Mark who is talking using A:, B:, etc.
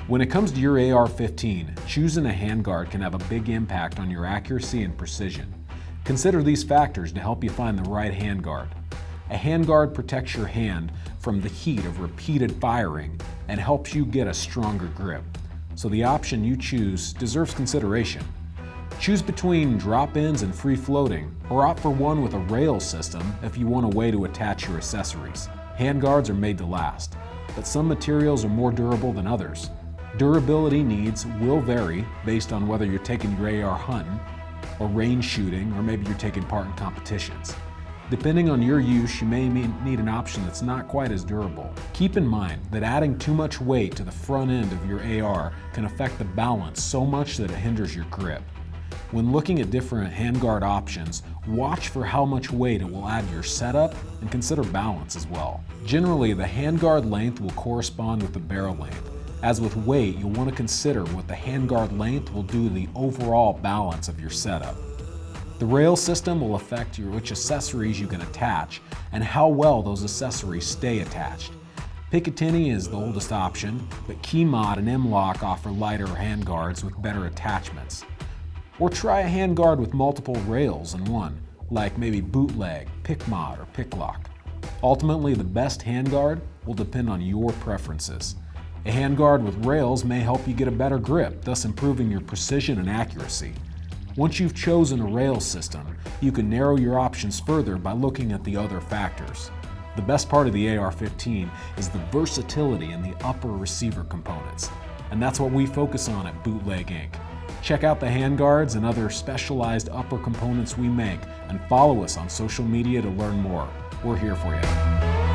A: When it comes to your AR-15, choosing a handguard can have a big impact on your accuracy and precision. Consider these factors to help you find the right handguard. A handguard protects your hand from the heat of repeated firing and helps you get a stronger grip. So the option you choose deserves consideration. Choose between drop-ins and free floating, or opt for one with a rail system if you want a way to attach your accessories. Handguards are made to last, but some materials are more durable than others. Durability needs will vary based on whether you're taking your AR hunting, or range shooting, or maybe you're taking part in competitions. Depending on your use, you may need an option that's not quite as durable. Keep in mind that adding too much weight to the front end of your AR can affect the balance so much that it hinders your grip. When looking at different handguard options, watch for how much weight it will add to your setup and consider balance as well. Generally, the handguard length will correspond with the barrel length. As with weight, you'll want to consider what the handguard length will do to the overall balance of your setup. The rail system will affect which accessories you can attach and how well those accessories stay attached. Picatinny is the oldest option, but Keymod and M-Lock offer lighter handguards with better attachments. Or try a handguard with multiple rails in one, like maybe Bootleg, Picmod, or Piclock. Ultimately, the best handguard will depend on your preferences. A handguard with rails may help you get a better grip, thus improving your precision and accuracy. Once you've chosen a rail system, you can narrow your options further by looking at the other factors. The best part of the AR-15 is the versatility in the upper receiver components, and that's what we focus on at Bootleg Inc. Check out the handguards and other specialized upper components we make, and follow us on social media to learn more. We're here for you.